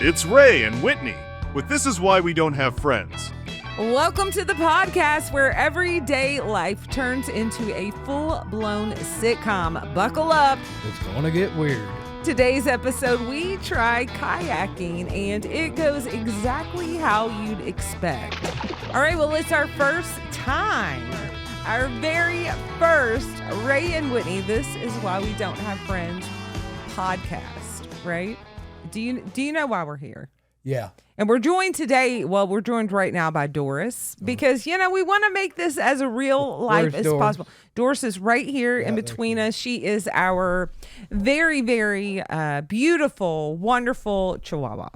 It's Ray and Whitney with This Is Why We Don't Have Friends. Welcome to the podcast where everyday life turns into a full-blown sitcom. Buckle up. It's going to get weird. Today's episode, we try kayaking, and it goes exactly how you'd expect. All right, well, it's our first time. Our very first Ray and Whitney, This Is Why We Don't Have Friends podcast, right? Do you know why we're here? Yeah. And we're joined today, we're joined right now by Doris because, we want to make this as a real life as possible. Doris is right here in between us. She is our very, very beautiful, wonderful Chihuahua.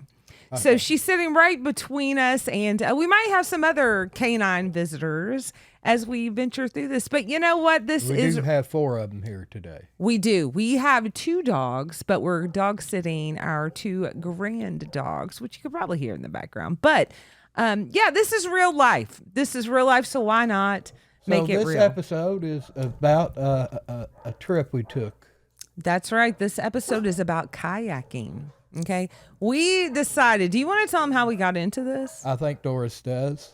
Okay. So she's sitting right between us, and we might have some other canine visitors as we venture through this. But you know what? We do have 4 of them here today. We do. We have 2 dogs, but we're dog sitting our 2 grand dogs, which you could probably hear in the background. But this is real life. This is real life, so why not make it real? So this episode is about a trip we took. That's right. This episode is about kayaking. Okay. We decided, do you want to tell them how we got into this? I think Doris does.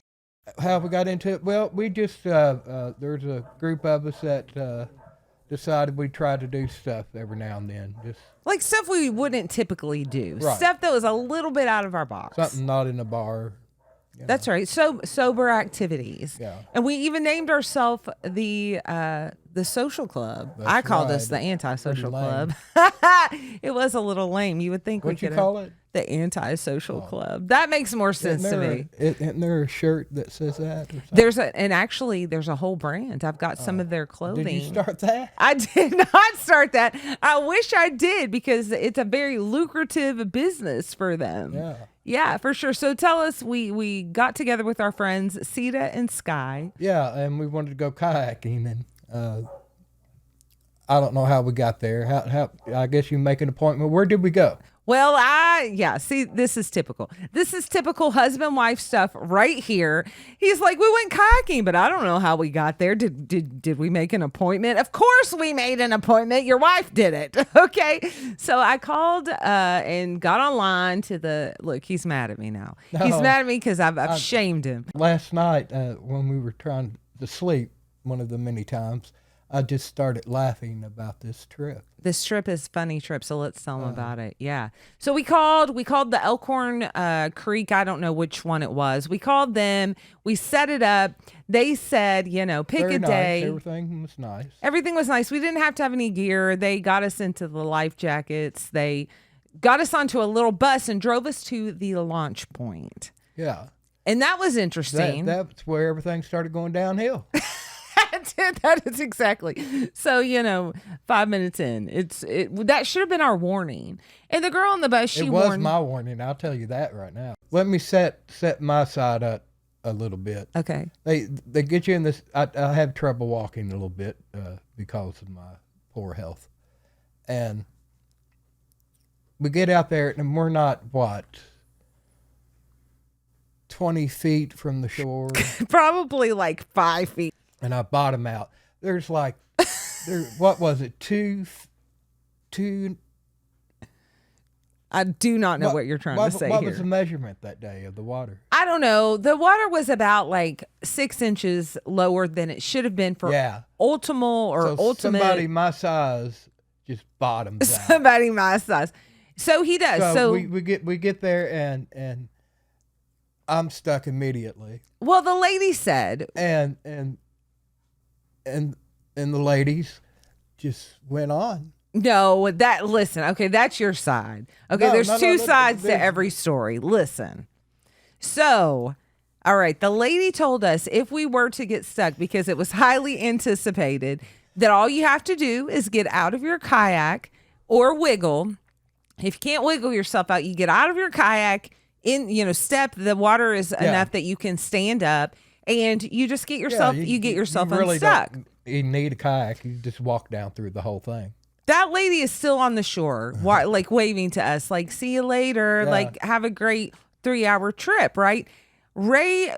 How we got into it? Well, we just, there's a group of us that decided we'd try to do stuff every now and then. Just like stuff we wouldn't typically do. Right. Stuff that was a little bit out of our box. Something not in a bar. That's right. So sober activities. Yeah. And we even named ourselves the social club. That's I called right. us the antisocial club. It was a little lame. You would think What'd we could you call it? The antisocial club. That makes more sense to me. Isn't there a shirt that says that? Or something? There's a whole brand. I've got some of their clothing. Did you start that? I did not start that. I wish I did because it's a very lucrative business for them. Yeah. Yeah, for sure. So tell us, we got together with our friends, Sita and Sky. Yeah, and we wanted to go kayaking, and I don't know how we got there. How I guess you make an appointment. Where did we go? Well, see, this is typical. This is typical husband-wife stuff right here. He's like, we went kayaking, but I don't know how we got there. Did we make an appointment? Of course we made an appointment. Your wife did it. Okay. So I called and got online to look, he's mad at me now. No, he's mad at me because I've shamed him. Last night when we were trying to sleep, one of the many times, I just started laughing about this trip. This trip is a funny trip, so let's tell them about it. Yeah. So we called the Elkhorn Creek. I don't know which one it was. We called them. We set it up. They said, pick Very a nice. day. Everything was nice. Everything was nice. We didn't have to have any gear. They got us into the life jackets. They got us onto a little bus and drove us to the launch point. Yeah. And that was interesting. That's where everything started going downhill. That is exactly. So, 5 minutes in, that should have been our warning. And the girl on the bus, It was my warning. I'll tell you that right now. Let me set my side up a little bit. Okay. They get you in this. I have trouble walking a little bit because of my poor health, and we get out there and we're not 20 feet from the shore. Probably like 5 feet. And I bottom out. There's what was it? Two. I do not know what you're trying to say What here. was the measurement that day of the water? I don't know. The water was about like 6 inches lower than it should have been for ultimate. Somebody my size just bottoms out. Somebody my size. So he does. So we get there and I'm stuck immediately. Well, the lady said, and the ladies just went on. No, listen, okay, that's your side. Okay, there's two sides to every story. Listen. So, all right, the lady told us if we were to get stuck, because it was highly anticipated, that all you have to do is get out of your kayak or wiggle. If you can't wiggle yourself out, you get out of your kayak, step, the water is enough that you can stand up. And you just get yourself, really unstuck. You need a kayak. You just walk down through the whole thing. That lady is still on the shore, like waving to us, like, see you later, like, have a great 3-hour trip, right?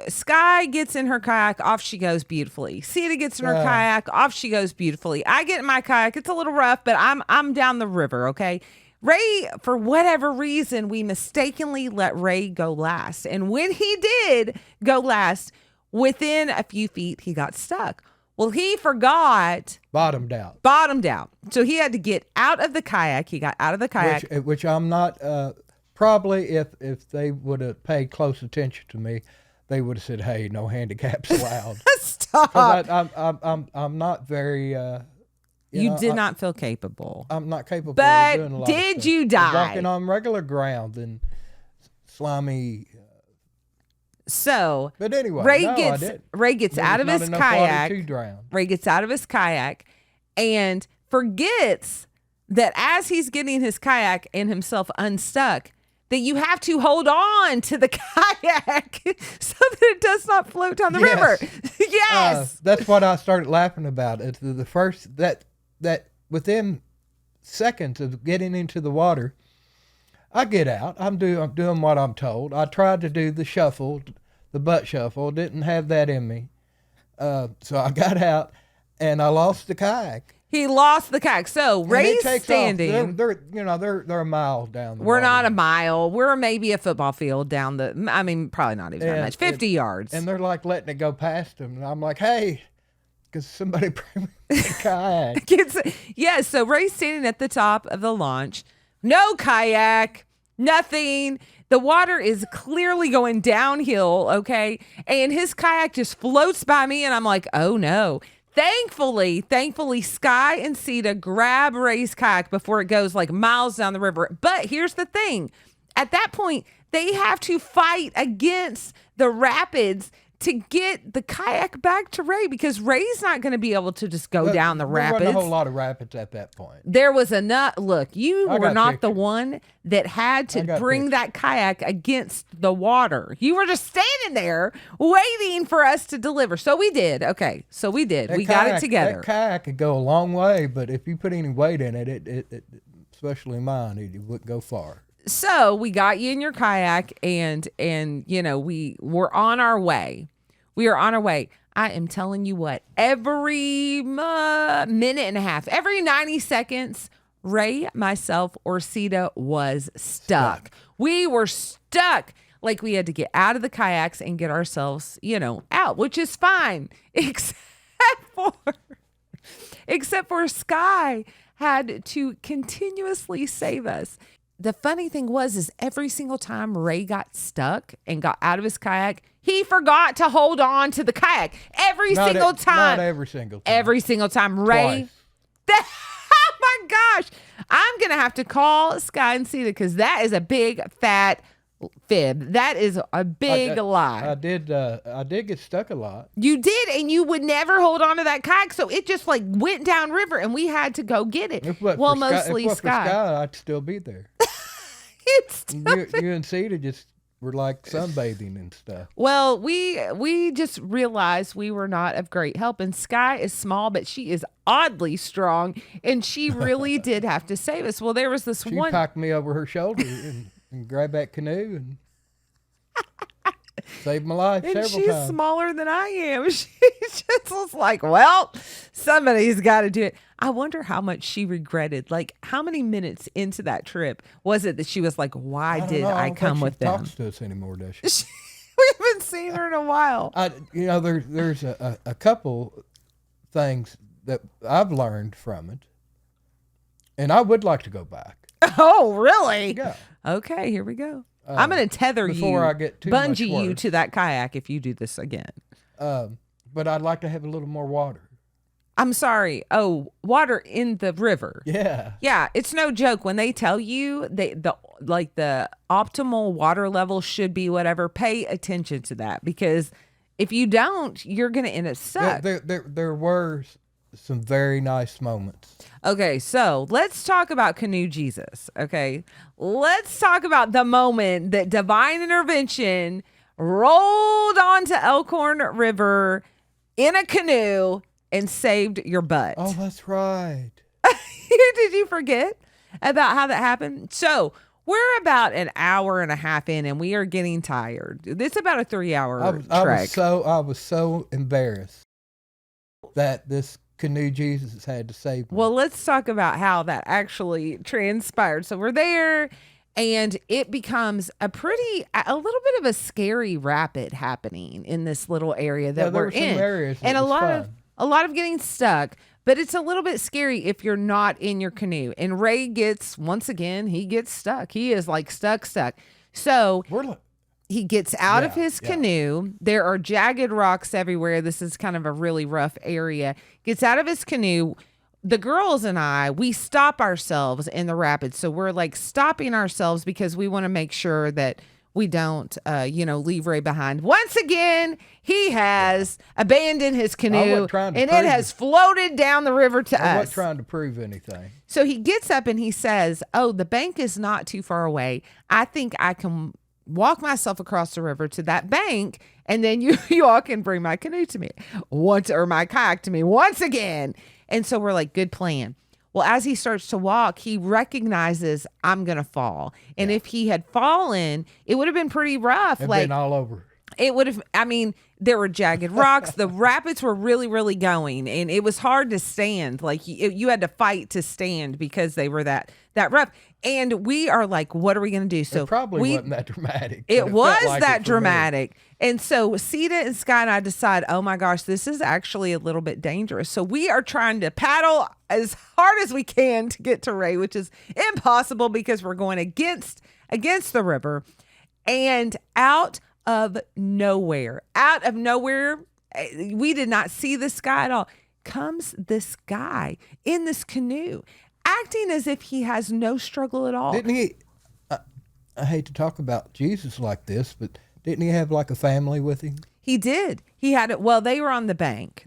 Sky gets in her kayak, off she goes beautifully. Sita gets in her kayak, off she goes beautifully. I get in my kayak. It's a little rough, but I'm down the river, okay? Ray, for whatever reason, we mistakenly let Ray go last. And when he did go last, within a few feet, he got stuck. Well, he forgot. Bottomed out. So he had to get out of the kayak. He got out of the kayak. Which I'm not, probably if they would have paid close attention to me, they would have said, hey, no handicaps allowed. Stop. 'Cause I'm not very... You did not feel capable. I'm not capable But of doing a lot did of you die? Walking on regular ground and slimy. So, But anyway, Ray no, I gets didn't. Ray gets There out was of not his enough water kayak. to drown. Ray gets out of his kayak and forgets that as he's getting his kayak and himself unstuck, that you have to hold on to the kayak so that it does not float down the river. Yes. That's what I started laughing about. It's the first that within seconds of getting into the water, I get out. I'm doing what I'm told. I tried to do the shuffle, the butt shuffle. Didn't have that in me. So I got out and I lost the kayak. He lost the kayak. So Ray's standing. They're a mile down the We're water. not a mile. We're maybe a football field down probably not even that much. 50 yards. And they're like letting it go past them. And I'm like, hey, because somebody bring me the kayak. Yeah, so Ray's standing at the top of the launch. No kayak, nothing. The water is clearly going downhill, okay? And his kayak just floats by me, and I'm like, oh no. Thankfully, Sky and Sita grab Ray's kayak before it goes like miles down the river. But here's the thing. At that point, they have to fight against the rapids to get the kayak back to Ray because Ray's not going to be able to just go down the rapids. There wasn't a whole lot of rapids at that point. There was enough. Look, you were not the pictures. one that had to bring that kayak against the water. You were just standing there waiting for us to deliver. So we did. Okay. So we did. We got it together. That kayak could go a long way, but if you put any weight in it, especially mine, it wouldn't go far. So we got you in your kayak and we were on our way. We are on our way. I am telling you what, every minute and a half, every 90 seconds, Ray, myself, or Sita was stuck. We were stuck. Like we had to get out of the kayaks and get ourselves, out, which is fine. Except for Sky had to continuously save us. The funny thing is every single time Ray got stuck and got out of his kayak, he forgot to hold on to the kayak. Every single time. Not every single time. Every single time. Ray. Oh my gosh. I'm going to have to call Sky and Sita because that is a big fat fib. That is a big lie. I did get stuck a lot. You did, and you would never hold on to that kayak, so it just like went down river, and we had to go get it. Mostly For Sky. Sky, I'd still be there. You and Cedar just were like sunbathing and stuff. Well, we just realized we were not of great help, and Sky is small, but she is oddly strong, and she really did have to save us. Well, there was this She one. packed me over her shoulder and grabbed that canoe and saved my life And several she's times. smaller than I am. She just was like, well, somebody's got to do it. I wonder how much she regretted. Like, how many minutes into that trip was it that she was like, why did I come with them? She talks to us anymore, does she? We haven't seen her in a while. There's a couple things that I've learned from it, and I would like to go back. Oh, really? Yeah. Okay, here we go. I'm going to tether before you, I get too much bungee you worse. to that kayak if you do this again. But I'd like to have a little more water. I'm sorry. Oh, water in the river. Yeah. Yeah, it's no joke when they tell you the optimal water level should be whatever. Pay attention to that because if you don't, you're going to end up stuck. There were some very nice moments. Okay, so let's talk about Canoe Jesus. Okay, let's talk about the moment that divine intervention rolled onto Elkhorn River in a canoe and saved your butt. Oh, that's right. Did you forget about how that happened? So we're about an hour and a half in and we are getting tired. It's about a 3-hour trek. I was so embarrassed that this Canoe Jesus had to save me. Well, let's talk about how that actually transpired. So we're there, and it becomes a little bit of a scary rapid happening in this little area that there we're were some in, areas that and a was lot of getting stuck. But it's a little bit scary if you're not in your canoe. And Ray once again, he gets stuck. He is like stuck. So he gets out of his canoe. There are jagged rocks everywhere. This is kind of a really rough area. Gets out of his canoe. The girls and we stop ourselves in the rapids. So we're like stopping ourselves because we want to make sure that we don't, leave Ray behind. Once again, he has abandoned his canoe and it has floated down the river to us. I wasn't trying to prove anything. So he gets up and he says, "Oh, the bank is not too far away. I think I can walk myself across the river to that bank, and then you all can bring my canoe to me or my kayak to me once again." And so we're like, good plan. Well, as he starts to walk, he recognizes I'm going to fall. And if he had fallen, it would have been pretty rough. It'd been all over. It would have, there were jagged rocks. The rapids were really, really going, and it was hard to stand. Like you had to fight to stand because they were that rough. And we are like, what are we going to do? So it probably wasn't that dramatic. It was like that dramatic. And so Sita and Sky and I decide, oh my gosh, this is actually a little bit dangerous. So we are trying to paddle as hard as we can to get to Ray, which is impossible because we're going against the river. And out of nowhere, we did not see this guy at all, comes this guy in this canoe, acting as if he has no struggle at all. Didn't he? I hate to talk about Jesus like this, but didn't he have like a family with him? He did. He had it. Well, they were on the bank.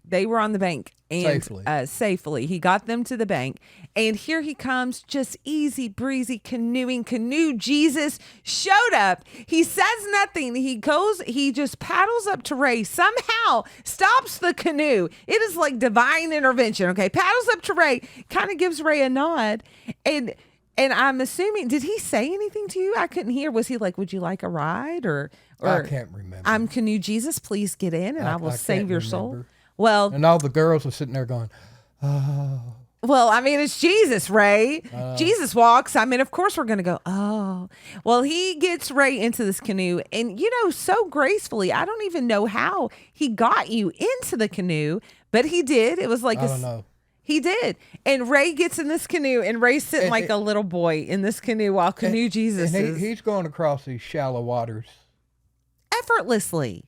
And safely. He got them to the bank. And here he comes, just easy breezy canoeing. Canoe Jesus showed up. He says nothing. He just paddles up to Ray, somehow stops the canoe. It is like divine intervention. Okay. Paddles up to Ray, kind of gives Ray a nod. And I'm assuming, did he say anything to you? I couldn't hear. Was he like, would you like a ride? Or I can't remember. I'm Canoe Jesus. Please get in and I will save your soul. Well, and all the girls were sitting there going, oh. Well, it's Jesus, Ray. Jesus walks. Of course we're going to go, oh. Well, he gets Ray into this canoe and, so gracefully. I don't even know how he got you into the canoe, but he did. It was like I don't know. He did. And Ray gets in this canoe, and Ray's sitting like a little boy in this canoe while Canoe Jesus is. He's going across these shallow waters. Effortlessly.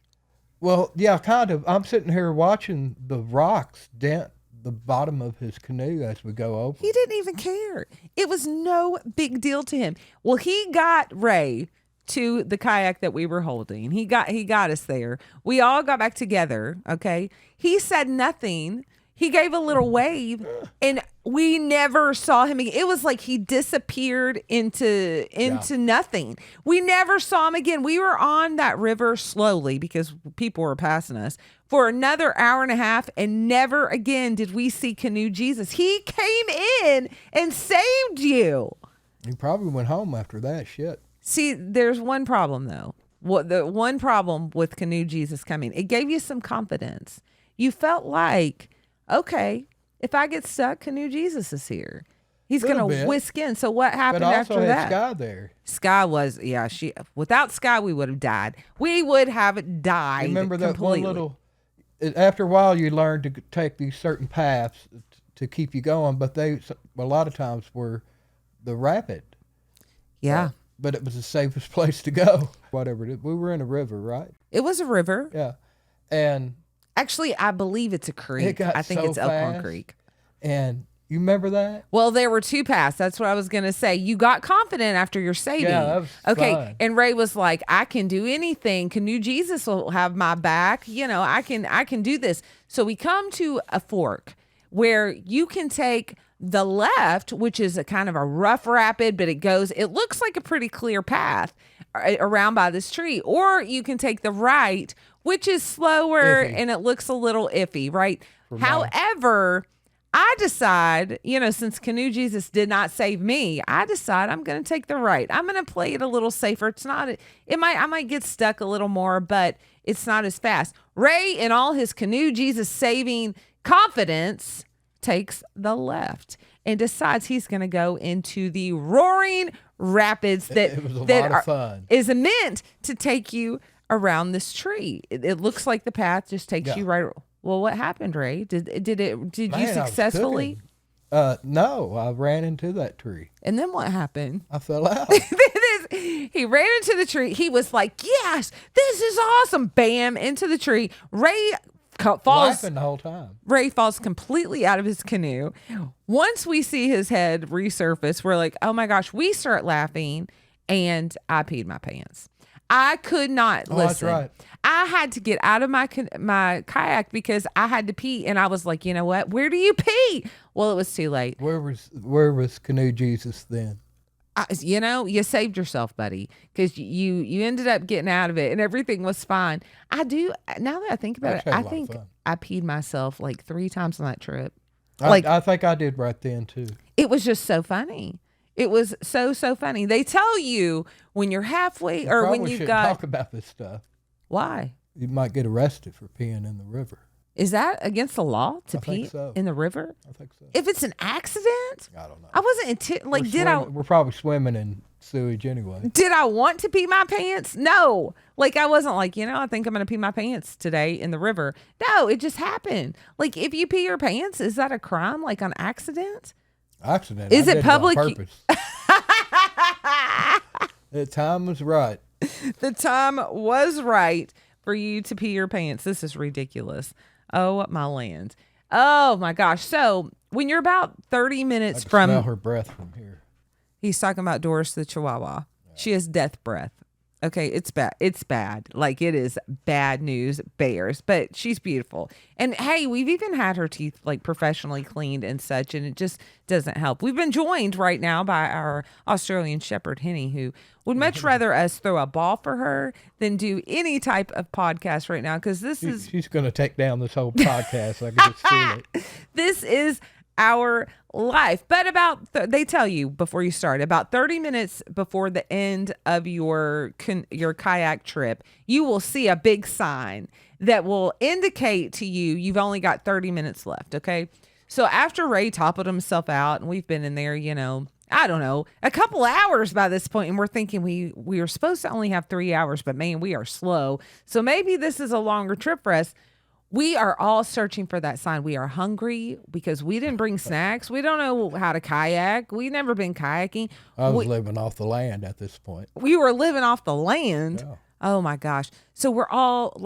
Well, yeah, kind of. I'm sitting here watching the rocks dent the bottom of his canoe as we go over. He didn't even care. It was no big deal to him. Well, he got Ray to the kayak that we were holding. He got us there. We all got back together, okay? He said nothing. He gave a little wave, and we never saw him again. It was like he disappeared into nothing. We never saw him again. We were on that river slowly because people were passing us for another hour and a half, and never again did we see Canoe Jesus. He came in and saved you. He probably went home after that shit. See, there's one problem, though. The one problem with Canoe Jesus coming, it gave you some confidence. You felt like, okay, if I get stuck, Canoe Jesus is here. He's going to whisk in. So what happened after that? But also had Sky there. Sky was, without Sky, we would have died. We would have died. Remember that completely. one little, after a while you learn to take these certain paths to keep you going, but they, a lot of times were the rapid. Yeah. But it was the safest place to go. Whatever it is. We were in a river, right? It was a river. Yeah. And actually, I believe it's a creek. I think it's Elkhorn Creek. And you remember that? Well, there were two paths. That's what I was going to say. You got confident after your saving. Yeah, that was fun. And Ray was like, I can do anything. Canoe Jesus will have my back. I can do this. So we come to a fork where you can take the left, which is a kind of a rough rapid, but it looks like a pretty clear path around by this tree. Or you can take the right, which is slower and it looks a little iffy, right? However, I decide, since Canoe Jesus did not save me, I decide I'm going to take the right. I'm going to play it a little safer. I might get stuck a little more, but it's not as fast. Ray, in all his Canoe Jesus saving confidence, takes the left and decides he's going to go into the roaring rapids that It was a lot of fun. is meant to take you around this tree. It looks like the path just takes you right. Well, what happened, Ray? Did you successfully? No, I ran into that tree. And then what happened? I fell out. He ran into the tree. He was like, "Yes, this is awesome!" Bam, into the tree. Ray falls. Laughing the whole time. Ray falls completely out of his canoe. Once we see his head resurface, we're like, "Oh my gosh!" We start laughing, and I peed my pants. I could not listen. That's right. I had to get out of my kayak because I had to pee, and I was like, "You know what? Where do you pee?" Well, it was too late. Where was Canoe Jesus then? You saved yourself, buddy, because you ended up getting out of it, and everything was fine. Now that I think about it, I think I peed myself like 3 times on that trip. I think I did right then too. It was just so funny. It was so funny. They tell you when you're halfway or when you've got talk about this stuff. Why? You might get arrested for peeing in the river. Is that against the law to pee in the river? I think so. If it's an accident? I don't know. I wasn't We're probably swimming in sewage anyway. Did I want to pee my pants? No. I wasn't like, I think I'm going to pee my pants today in the river. No, it just happened. If you pee your pants, is that a crime? On accident? Accident. Is it public? On purpose. The time was right. The time was right for you to pee your pants. This is ridiculous. Oh, my land. Oh, my gosh. So when you're about 30 minutes I can from... smell her breath from here. He's talking about Doris the Chihuahua. Yeah. She has death breath. Okay, it's bad. It's bad. It is bad news bears, but she's beautiful. And hey, we've even had her teeth professionally cleaned and such, and it just doesn't help. We've been joined right now by our Australian Shepherd, Henny, who would much rather us throw a ball for her than do any type of podcast right now, because she's going to take down this whole podcast. I can just feel it. This is our life. But they tell you before you start, about 30 minutes before the end of your kayak trip, you will see a big sign that will indicate to you you've only got 30 minutes left. Okay. So after Ray toppled himself out, and we've been in there, I don't know, a couple hours by this point, and we're thinking we are supposed to only have 3 hours, but man, we are slow. So maybe this is a longer trip for us. We are all searching for that sign. We are hungry because we didn't bring snacks. We don't know how to kayak. We've never been kayaking. I was living off the land at this point. We were living off the land. Yeah. Oh my gosh. So we're all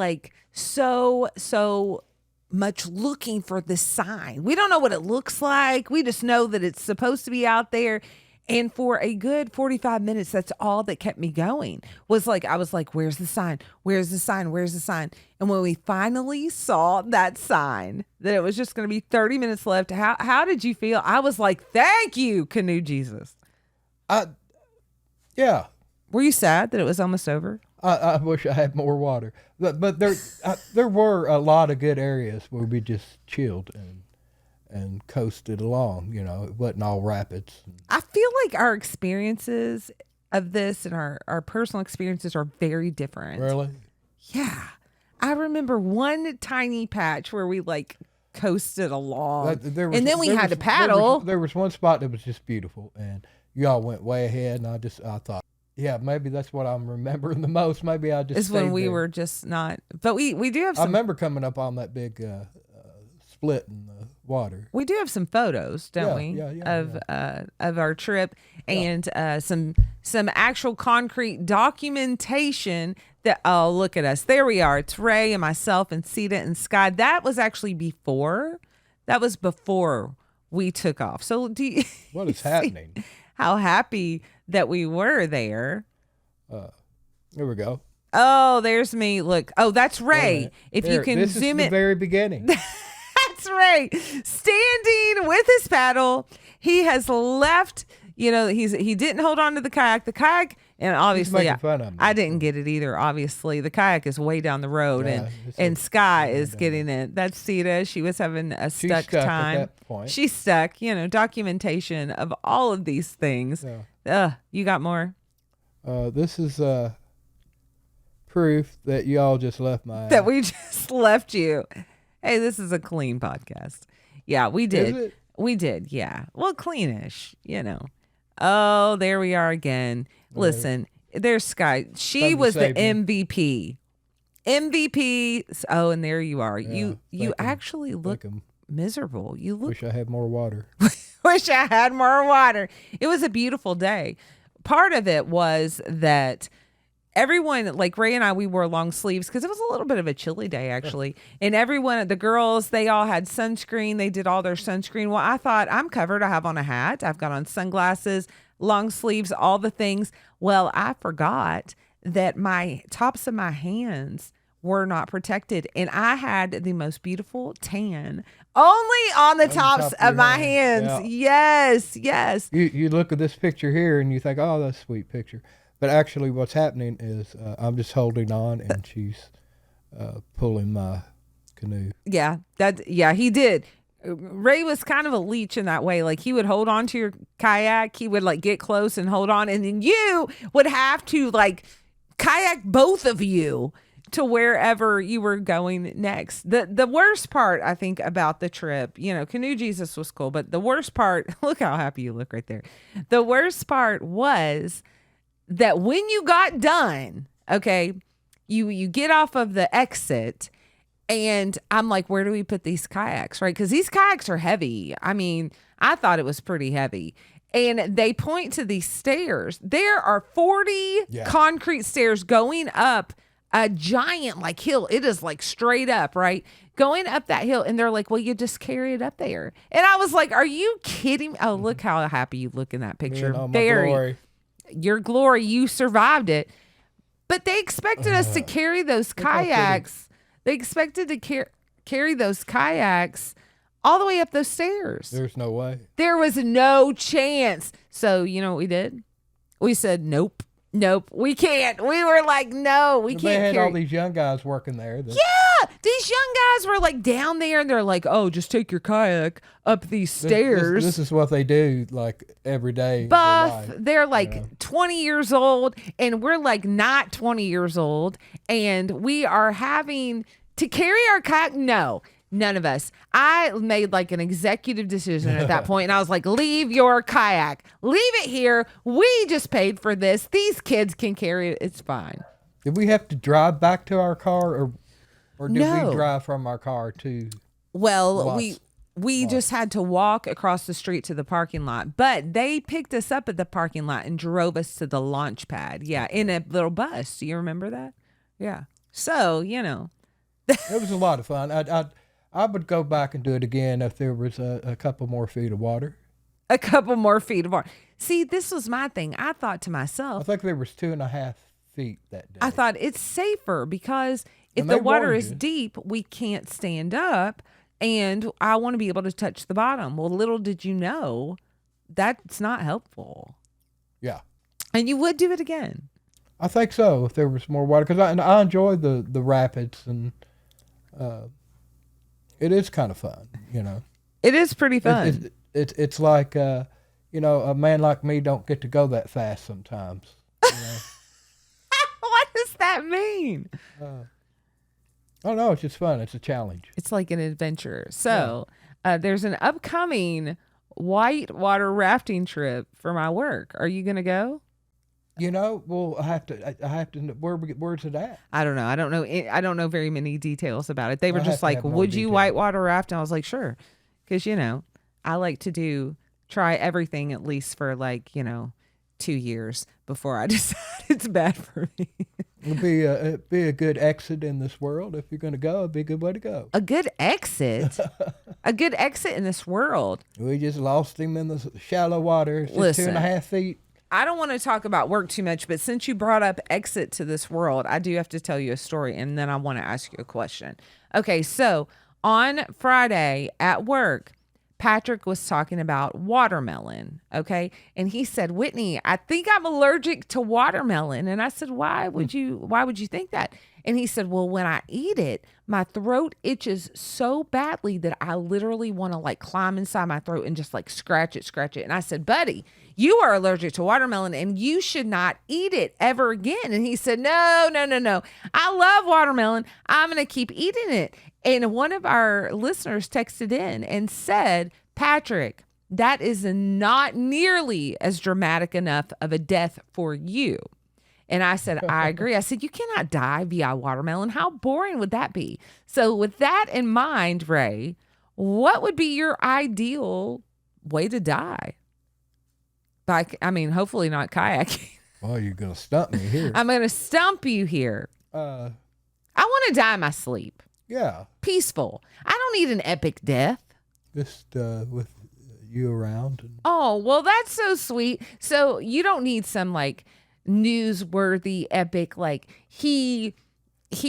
so much looking for this sign. We don't know what it looks like. We just know that it's supposed to be out there. And for a good 45 minutes, that's all that kept me going. I was like, where's the sign? Where's the sign? Where's the sign? And when we finally saw that sign, that it was just going to be 30 minutes left, how did you feel? I was like, thank you, Canoe Jesus. Yeah. Were you sad that it was almost over? I wish I had more water. But there were a lot of good areas where we just chilled and coasted along. It wasn't all rapids. I feel like our experiences of this and our personal experiences are very different. Really? Yeah. I remember one tiny patch where we coasted along, and then we had to paddle. There was one spot that was just beautiful, and y'all went way ahead, and I thought, yeah, maybe that's what I'm remembering the most. Maybe I just is when we there. were just not, but we do have some. I remember coming up on that big split in the water. We do have some photos, don't we? Yeah. Of our trip, and some actual concrete documentation that, oh, look at us. There we are. It's Ray and myself and Sita and Sky. That was actually before. That was before we took off. So what is happening? How happy that we were there. There we go. Oh, there's me. Look. Oh, that's Ray. If you can this zoom is it. The very beginning. That's Ray standing with his paddle. He has left. He didn't hold on to the kayak. The kayak, and obviously I didn't get it either. Obviously, the kayak is way down the road, and Sky is getting it. That's Sita. She was having a stuck time. At that point. She's stuck. Documentation of all of these things. Yeah. You got more? This is proof that y'all just left my ass. That we just left you. Hey, this is a clean podcast. Yeah, we did. Is it? We did. Yeah. Well, cleanish, Oh, there we are again. Listen, there's Sky. She Something to was the save me. MVP. MVP. Oh, and there you are. Yeah, you thank 'em. actually look Thank 'em. miserable. You look Wish I had more water. wish I had more water. It was a beautiful day. Part of it was that everyone, like Ray and I, we wore long sleeves because it was a little bit of a chilly day, actually. And everyone, the girls, they all had sunscreen. They did all their sunscreen. Well, I thought, I'm covered. I have on a hat. I've got on sunglasses, long sleeves, all the things. Well, I forgot that my tops of my hands were not protected. And I had the most beautiful tan only on the tops top of of my your hands. hand. Yes. You look at this picture here and you think, oh, that's a sweet picture. But actually what's happening is I'm just holding on and she's pulling my canoe. Yeah, he did. Ray was kind of a leech in that way. Like he would hold on to your kayak, he would like get close and hold on, and then you would have to like kayak both of you to wherever you were going next. The worst part, I think, about the trip, Canoe Jesus was cool, but the worst part, look how happy you look right there. The worst part was that when you got done, okay, you get off of the exit, and I'm like, where do we put these kayaks, right? Because these kayaks are heavy. I mean, I thought it was pretty heavy. And they point to these stairs. There are 40 concrete stairs going up a giant like hill. It is like straight up, right? Going up that hill. And they're like, well, you just carry it up there. And I was like, are you kidding? Oh, look how happy you look in that picture. Glory. Your glory, you survived it. But they expected us to carry those kayaks. They expected to carry those kayaks all the way up those stairs. There's no way. There was no chance. So, you know what we did? We said, nope, we can't. We were like, no, we can't. They had all these young guys working there. Yeah, these young guys were like down there, and they're like, oh, just take your kayak up these stairs. This is what they do like every day. Buff, they're like 20 years old, and we're like not 20 years old, and we are having to carry our kayak. No, none of us. I made like an executive decision at that point, and I was like, leave your kayak. Leave it here. We just paid for this. These kids can carry it. It's fine. Did we have to drive back to our car, or did No. we drive from our car to? Well, we just had to walk across the street to the parking lot, but they picked us up at the parking lot and drove us to the launch pad. Yeah, in a little bus. Do you remember that? Yeah. So, It was a lot of fun. I would go back and do it again if there was a couple more feet of water. A couple more feet of water. See, this was my thing. I thought to I myself, think there was 2.5 feet that day. I thought it's safer because if And the they water warned is you. deep, we can't stand up, and I want to be able to touch the bottom. Well, little did you know, that's not helpful. Yeah. And you would do it again. I think so if there was more water, because I enjoy the rapids, and it is kind of fun, It is pretty fun. It's like a man like me don't get to go that fast sometimes. What does that mean? Oh no, it's just fun. It's a challenge. It's like an adventure. So there's an upcoming whitewater rafting trip for my work. Are you going to go? Well, I have to. Where's it at? I don't know. I don't know very many details about it. They were I'll just have to like, have more would you details. whitewater raft? And I was like, sure. Because, I like to try everything at least for 2 years before I decide it's bad for me. It'd be a good exit in this world. If you're going to go, it'd be a good way to go. A good exit? A good exit in this world? We just lost him in the shallow water. It's just Listen. 2.5 feet. I don't want to talk about work too much, but since you brought up exit to this world, I do have to tell you a story, and then I want to ask you a question. Okay, so on Friday at work, Patrick was talking about watermelon, okay? And he said, Whitney, I think I'm allergic to watermelon. And I said, why would you think that? And he said, well, when I eat it, my throat itches so badly that I literally want to like climb inside my throat and just like scratch it. And I said, buddy, you are allergic to watermelon and you should not eat it ever again. And he said, no. I love watermelon. I'm going to keep eating it. And one of our listeners texted in and said, Patrick, that is not nearly as dramatic enough of a death for you. And I said, I agree. I said, you cannot die via watermelon. How boring would that be? So with that in mind, Ray, what would be your ideal way to die? Hopefully not kayaking. Well, you're going to stump me here. I'm going to stump you here. I want to die in my sleep. Yeah. Peaceful. I don't need an epic death. Just with you around. Oh, well, that's so sweet. So you don't need some like newsworthy epic, like he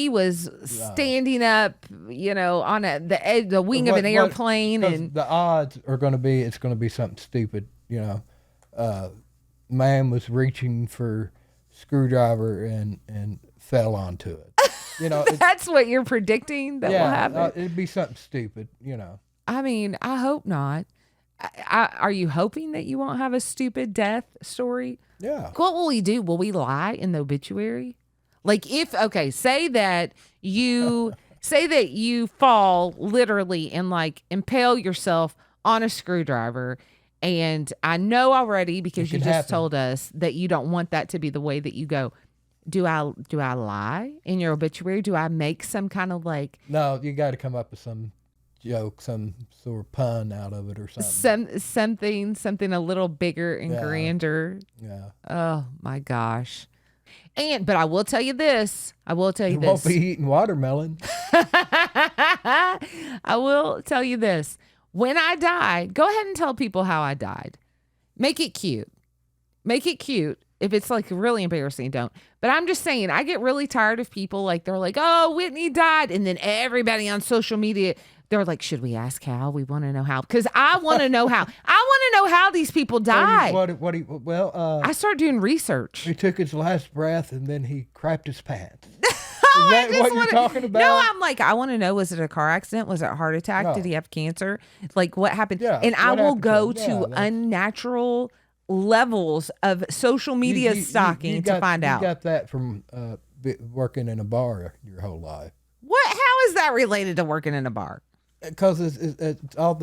was standing up, on the wing of an airplane, and the odds are going to be it's going to be something stupid. Man was reaching for screwdriver and fell onto it. That's what you're predicting that will happen. It'd be something stupid. I hope not. Are you hoping that you won't have a stupid death story? Yeah. What will we do? Will we lie in the obituary? Like say that you fall literally and like impale yourself on a screwdriver. And I know already because you just told us that you don't want that to be the way that you go. Do I lie in your obituary? Do I make some kind of like... No, you got to come up with some joke, some sort of pun out of it or something. Something a little bigger and grander. Yeah. Oh my gosh. But I will tell you this. You won't be eating watermelon. I will tell you this. When I die, go ahead and tell people how I died. Make it cute. If it's like really embarrassing, don't. But I'm just saying, I get really tired of people like, they're like, oh, Whitney died. And then everybody on social media, they're like, should we ask how? We want to know how. Because I want to know how. I want to know how these people died. I started doing research. He took his last breath and then he crapped his pants. Is that what you're talking about? No, I'm like, I want to know, was it a car accident? Was it a heart attack? No. Did he have cancer? Like, what happened? Yeah, and I will go to to unnatural levels of social media stalking to find out. You got that from working in a bar your whole life. What? How is that related to working in a bar? Because it's all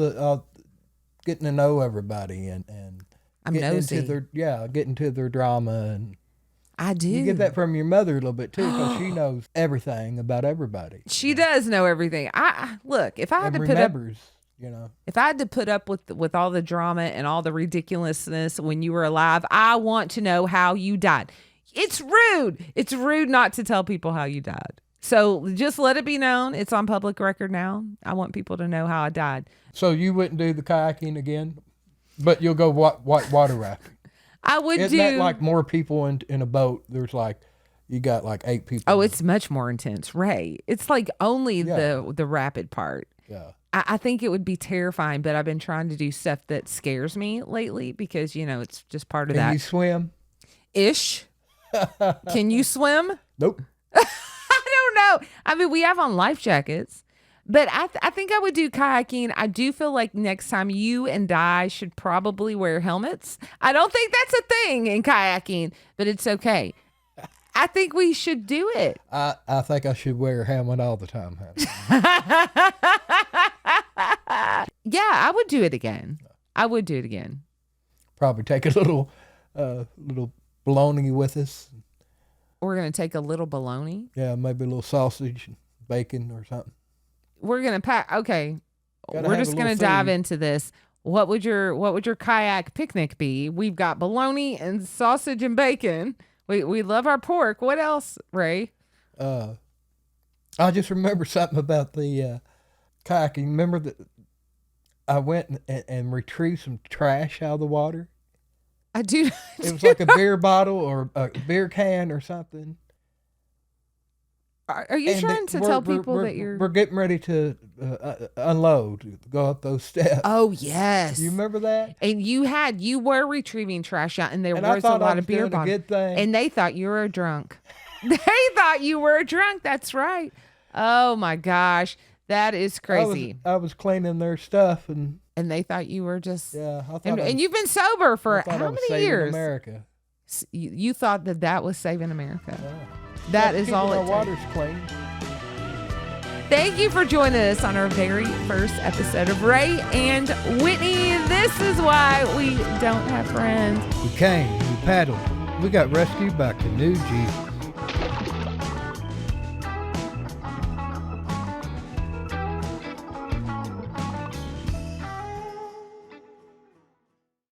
getting to know everybody and I'm nosy. Getting to their drama, and I do. You get that from your mother a little bit too, because she knows everything about everybody. She does know everything. If I had to put up with all the drama and all the ridiculousness when you were alive, I want to know how you died. It's rude. It's rude not to tell people how you died. So just let it be known. It's on public record now. I want people to know how I died. So you wouldn't do the kayaking again, but you'll go water rafting. I would Isn't that like more people in a boat? There's like, you got like 8 people. Oh, it's much more intense, Ray. It's like only the rapid part. Yeah. I think it would be terrifying, but I've been trying to do stuff that scares me lately because, it's just part of that. Can you swim? Ish. Can you swim? Nope. I don't know. We have on life jackets, but I think I would do kayaking. I do feel like next time you and I should probably wear helmets. I don't think that's a thing in kayaking, but it's okay. I think we should do it. I think I should wear a helmet all the time. Yeah, I would do it again. Probably take a little bologna with us. We're going to take a little bologna? Yeah, maybe a little sausage, bacon or something. We're going to pack. Okay. We're just going to dive into this. What would your kayak picnic be? We've got bologna and sausage and bacon. We love our pork. What else, Ray? I just remember something about the kayaking. Remember that I went and retrieved some trash out of the water? I do. It was like a beer bottle or a beer can or something. Are you trying to tell people that you're... We're getting ready to unload, go up those steps. Oh, yes. You remember that? And you were retrieving trash out, and there was a lot of beer bottles. And they thought you were a drunk. They thought you were a drunk. That's right. Oh my gosh. That is crazy. I was cleaning their stuff and they thought you were just I thought and you've been sober for I how was many saving years? America. You thought that was saving America. Yeah. That is all Our it takes. water's clean. Thank you for joining us on our very first episode of Ray and Whitney. This is why we don't have friends. We came, we paddled, we got rescued by Canoe G.